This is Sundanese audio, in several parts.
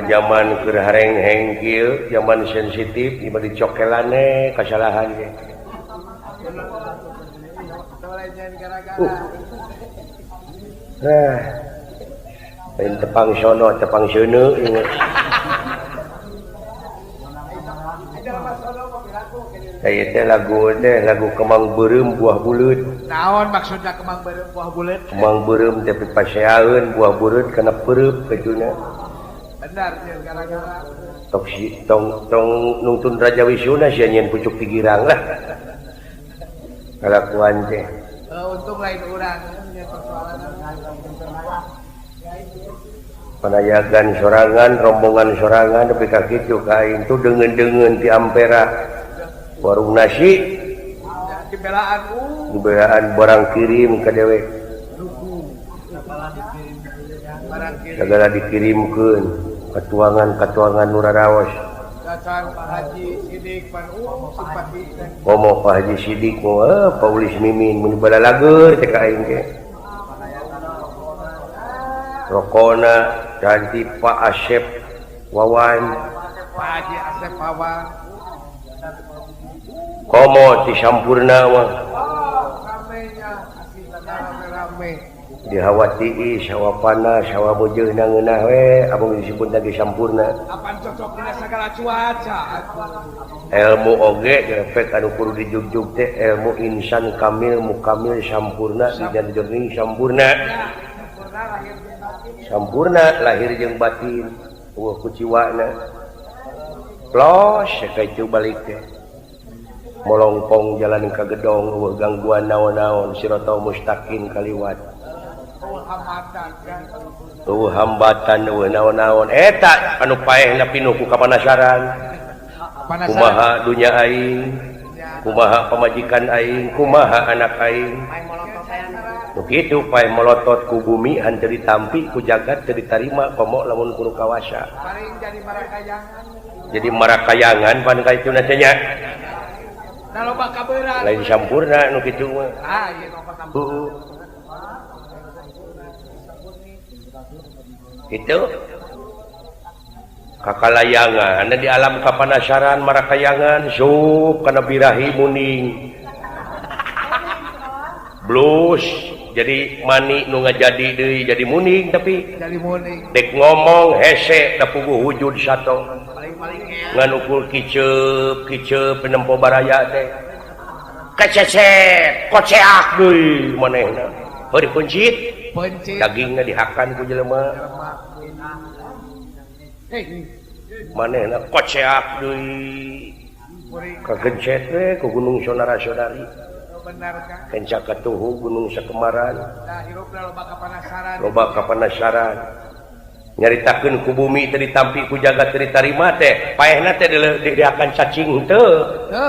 zaman hengkil zaman sensitif tiba dicokelane kesalahan tepang sono tepang sono lagu kemang berem buah bulut naon maksudnya kemang berem buah bulut kemang berem tapi paseaeun buah bulut kana pereup kituna benar gara-gara tong nungtun Raja Wisnu sia nyen pucuk tigirang lah kalakuan teh untung lain urang panayagan sorangan rombongan sorangan tapi ka kitu kain tu deungeun-deungeun ti Ampera warung nasi dibelaan barang kirim ka dewe segala dikirimkeun katuangan nu raraos Pak Haji Sidik Paulis Mimin mun bala lager teh ka aing ge rokona ganti Pak Asep Wawan Pak Haji Asep Wawan komo ti sampurna mah rame dihawati sawa panas sawa bejeuna ngeunah we abang disebut lagi sampurna apaan cocoknya segala cuaca ilmu oge efek anu kudu dijugjug teh ilmu insan kamil mukamil sampurna dijanjeuning sampurna lahir jeung batin eueuh ku jiwana plos sakaitu balik teh molongpong jalan ka gedong eueuh gangguan naon-naon siratal mustaqim kaliwat hambatan naon-naon eta anu paehna pinuh ku kapanasaran kumaha dunya aing kumaha pamajikan aing kumaha anak aing kitu paeh melotot ku bumi henteu ditampi ku jagat teu ditarima komo lamun kudu kawasa jadi marakayangan pan ka itu nya lain sampurna nu kitu mah itu kakalayangan di alam kapanasaran marakayangan sup kana birahi muning blues jadi mani nu ngajadi deui jadi muning tapi jadi muning dek ngomong hese da puguh wujud sato ngan ukur kiceup penempo baraya teh kececet koceak deui manehna heureuk pencit dagingna dihakan ku jelema manehna koceak deui kagencet we ku gunung saudara-saudari kencak katuhu gunung sakemaran loba kapanasaran nyaritakeun ku bumi teu ditampi ku jagat teu ditarima teh paehna teh diakan cacing teu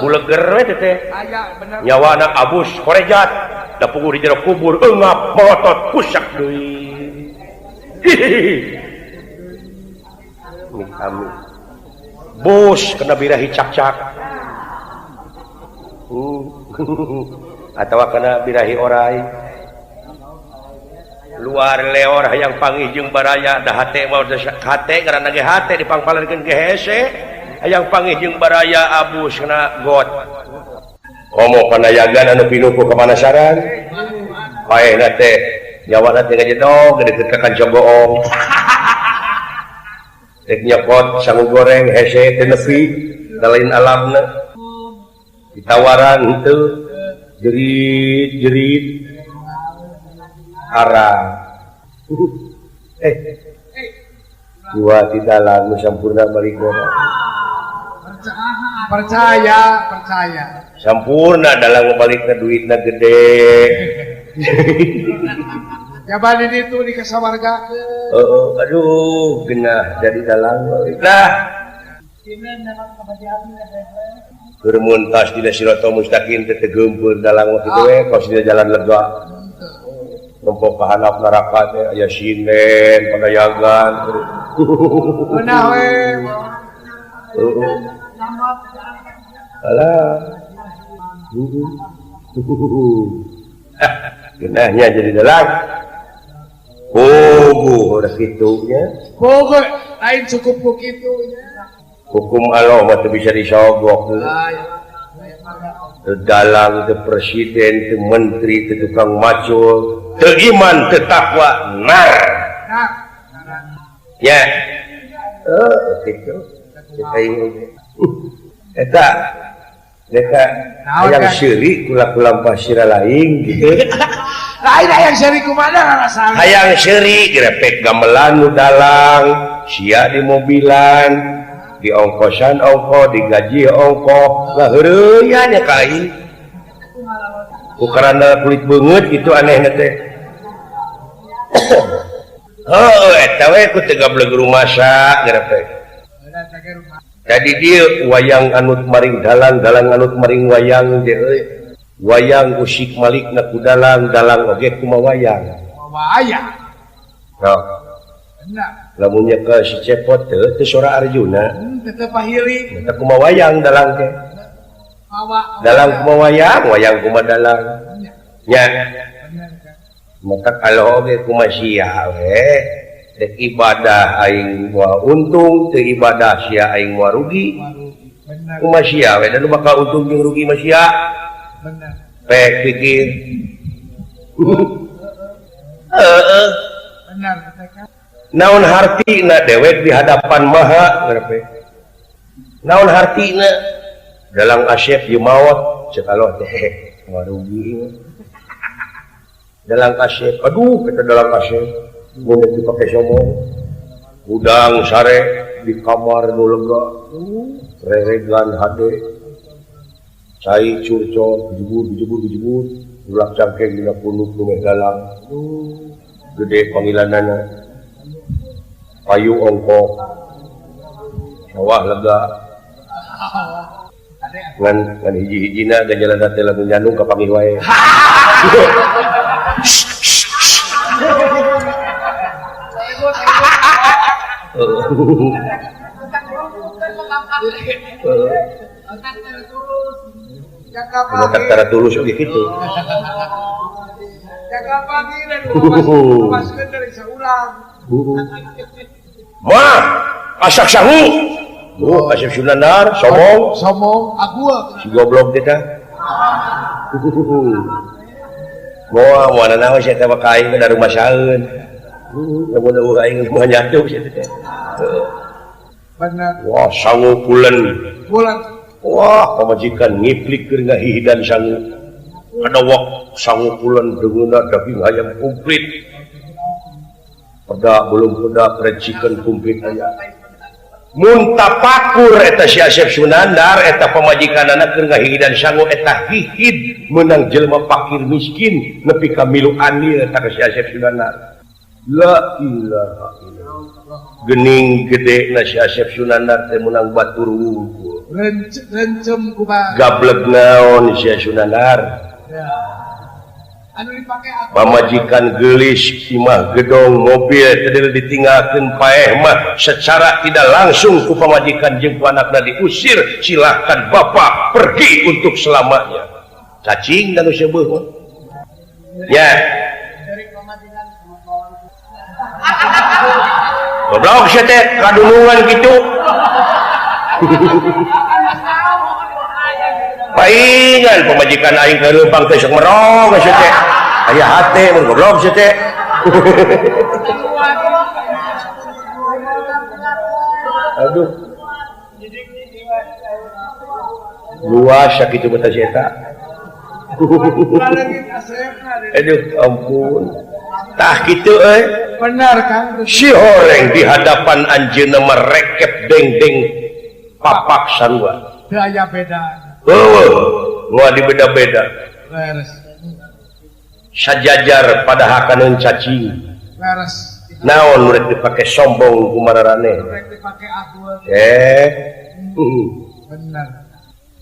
buleger we teh nyawana abus korejat da puguh di jero kubur eungap melotot kusak deui kami bos kena birahi cak-cak atawa kena birahi orai luar leor hayang panggih jeung baraya da hate mah hate karana ge hate dipangpalerkeun ke hese hayang panggih jeung baraya abus kena got komo panayagan anu pinuh ku kapanasaran paehna teh nyawana teh ngajedog deket ka kanca goong dek nyokot sangu goreng hese teh nepi da lain alamna ditawaran henteu jerit-jerit arang dua di dalam sampurna balikona percaya sampurna dalam balikna duitna gede jaban itu di kasawargakeun aduh genah jadi dalam nah bermuntas di siratal mustaqim teh geumpeur dalang kitu we kos di jalan lega numpuk ka handap neraka teh aya sinden padayagan beunah we alah genahnya jadi dalang puguh udah kitunya puguh lain cukup begitu hukum Allah mah teu bisa disogok teu dalang teu presiden teu menteri teu tukang macul teu iman teu takwa ya gitu kita ini eta hayang seuri kula-kula pasira lain gitu lain hayang seuri kumaha rasana hayang seuri grepek gamelan nu dalang sia di mobilan di ongkosan ongko digaji ongko lah heureuy nya kai ukarana kulit beungeut gitu anehna teh eta we ku teu gablek rumasa grepek jadi dia wayang anut maring dalang anut maring wayang dia wayang usik malikna ku dalang oge kumaha wayang benar lamun nya ka si cepot teu sora Arjuna teu pahili eta kumaha wayang dalang teh dalang kumaha wayang kumaha dalang nya maka kalau oge kumaha sia we dek ibadah aing moal untung teu ibadah sia aing moal rugi kumaha sia we dan bakal untung jeung rugi mah sia bener pek pikir benar naon hartina dewek di hadapan maha ngarep naon hartina dalang asyaf ieu maot ceuk Allah teh moal rugi dalang asyaf aduh kita dalang asyaf mun dipake somong udang sare di kamar nu lega reregan hade cai curcol bijubur ulah cangkeng dina punuk nu dalang gede panggilanana payu ongko sawah lega ngan hiji-hijina ganjalan teh lagu nyandung ka panggih wae Jaga tulus oge kitu. Jaga pagi dan maskeun dari saulang. Mah, asak sangu. Asep Sunandar, somong agua. Si goblok teh tah. Moal naon sia teh ka aing da rumah saeun. Lamun aing mah nyatu sia teh. Benar. Wah, sangu bulan. Wah, pamajikan ngiplikeun ngahihidan sangu. Ada wak sangu bulan deungeuna daging ayam komplit. Peda belum peda recikan komplit aya. Mun tapakur eta si Asep Sunandar eta pamajikanana keur ngahihidan sangu eta hihid meunang jelema fakir miskin nepi ka milu anil eta si Asep Sunandar. La ilaha illallah. Gening gede na si Asep Sunandar teh meunang batur wungkul. Rencem kumaha. Gablek naon si Sunandar. Ya. Anu dipake apa? Pamajikan geulis imah gedong mobil teu ditinggalkeun paeh mah secara tidak langsung ku pamajikan jeung ku anakna diusir silahkan bapak pergi untuk selamanya. Cacing dan useuh mah. Ya. Goblok sia teh kadunungan kitu. Paingan pemajikan aing ka leumpang teh sok merong sia teh. Aya hate mun goblok sia teh. Aduh. Luas sakitu beta sia eta. Aduh ampun. Tah kitu euy. Benar Kang. Si horeng di hadapan anjeunna merekep deng-deng papak sarua. Teu aya beda. Moal dibeda-beda. Beres. Sajajar pada hakaneun cacing. Beres. Naon murek dipake sombong kumararane. Murek dipake agul. Benar.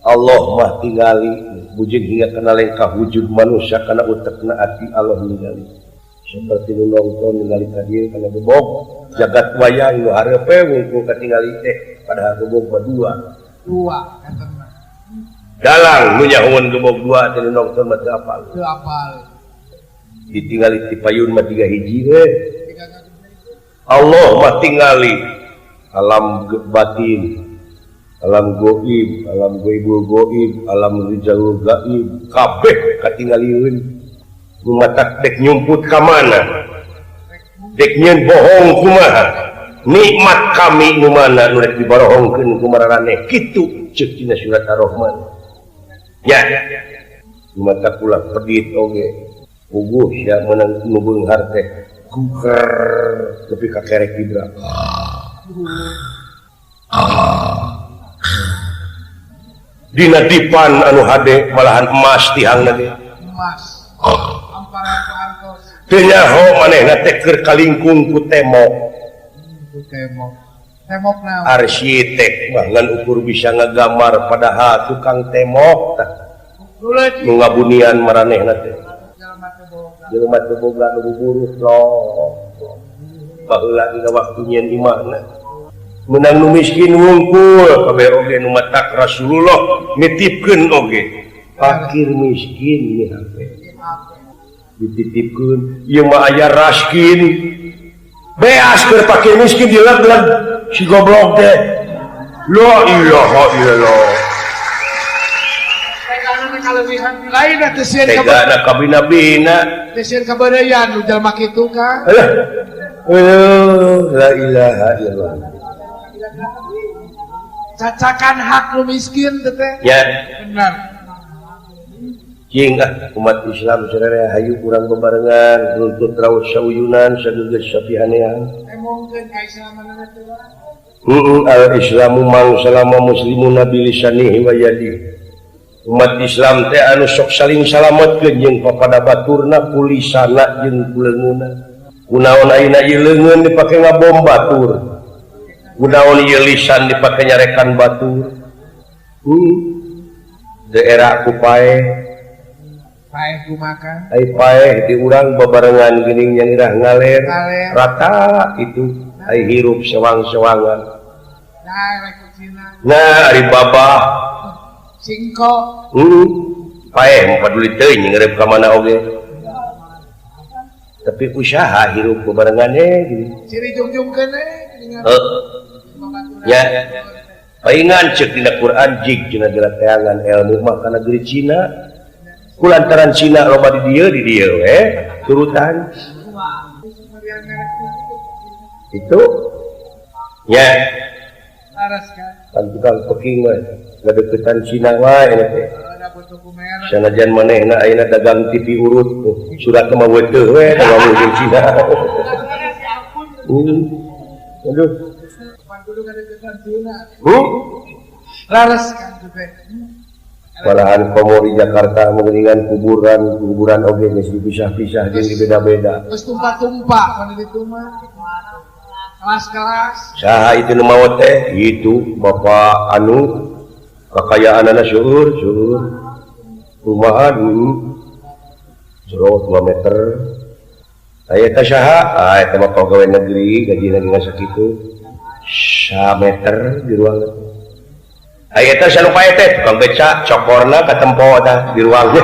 Allah mah tingali bujing hingga kana lengkah wujud manusia kana utekna ati Allah ningali. Seperti nu nonton ningali ka dieu kana bebog jagat wayang nu hareupe wungkul katingali teh padahal bebog dua eta mah. dalang nu nyahoeun bebog dua teh nu nonton mah teu apal. Teu apal. Ditingali ti payun mah 3 hiji we. Allah mah tingali alam batin, alam goib, alam goibul goib, alam rijalul gaib, kabeh katingalieun. Nu matak dek nyumput ka mana? Dek nyeun bohong kumaha? Nikmat kami nu mana nu rek dibarohongkeun ku mararane kitu ceuk dina surat Ar-Rahman. Ya. Nu matak ulah pedit oge. Puguh sia meunang nu beunghar teh guger nepi ka kerek dibra. Dina dipan anu hade malahan emas tihangna ge. Emas. Amparan ku artos. Teu nyaho manehna teh keur kalingkung ku tembok. Tembok naon? Arsitek mah ngan ukur bisa ngagambar padahal tukang tembok tah. Nu ngabunian maranehna teh. Jelema teu boga nu buburuh loh. Baheula dina waktu nyieun imahna. Menang nu miskin ngungkul kabeh oge nu matak Rasulullah nitipkeun oge. Fakir miskin nih hape. Dititipkeun ieu mah aya raskin. Beas keur fakir miskin dileg-leg si goblok teh. La ilaha illallah. Kalebihan lain teh sieun Tegana ka bina-bina. Teh sieun kabeureuyan nu jalma kitu ka. La ilaha illallah. Cacakan hak lu miskin teh. Ya. Benar. Cing umat Islam sadaya hayu urang bebarengan nuntut raos sauyunan sageus sapihanean. Emongkeun ka Islamanana teh. Al-Islamu mang salama muslimuna bilisanihi wa yadihi. Umat Islam teh anu sok saling salametkeun jeung papada baturna kulisana jeung kuleungeunna. Kunaon ayeuna ieu leungeun dipake ngabom batur. Kunaon ieu lisan dipake nyarekan batur. Daerah ku paeh. Paeh ku makan. Ai paeh di urang bebarengan geuning nya irah ngaler. Rata itu ai hirup sewang-sewangan. Nah, rek Cina. Nah, ari babah. Singko. Paeh mah paduli teuing ngeureup ka mana oge. Tapi usaha hirup bebarengan gini. Ciri jungjungkeun Ya. Paingan ceuk dina Quran jig cenah gerateangan ilmu mah kana negeri Cina. Kulantaran Cina loba di dieu we turutan. Itu ya. Laras kan. Tukang peking mah ngadeukeutan Cina wae eta teh. Sanajan manehna ayeuna dagang TV urut surat mah weuteuh we dagang jeung Cina. Aduh. Laras kan teh. Malahan komo di Jakarta mengeningan kuburan oge geus dipisah-pisah jeung dibeda-beda. Geus tumpah-tumpah kana ditu mah. Kelas-kelas. Saha itu nu maot teh? Itu Bapak anu kakayaanana syuhur. Kumaha jero 2 meter. Aya teh saha? Eta mah pegawai negeri gajina geus sakitu. 1 meter di ruang. Aya teh sanu pae teh tukang beca cokorna ka tempo tah di ruang.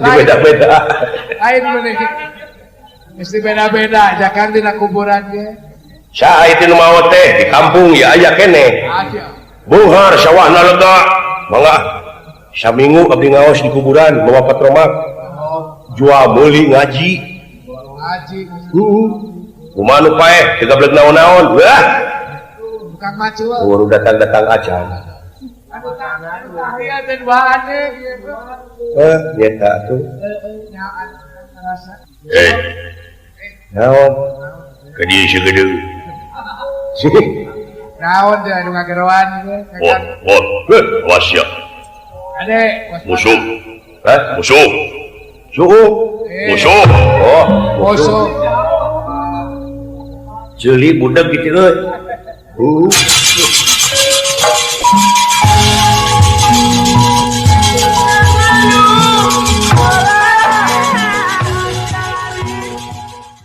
Di beda-beda. Lain meuneh. Mesti beda-beda ajakan dina kuburan ge. Saha itu nu maot teh di kampung ya aya keneh. Bunghar sawahna lega. Mangga saminggu abdi ngaos di kuburan bawa patromak. Jual beuli ngaji. Kumaha nu paeh teu gablek naon-naon. Wah. Bukan macul. Baru datang acan. Anu tahia dan bahane Nyata tuh. Naon? Ka dieu segedeu. Naon teh anu ngageroan ge? Awas ya. Ade, musuh. Musuh. Suhu. Musuh. Oh, musuh. Ceuli budak gitu euy.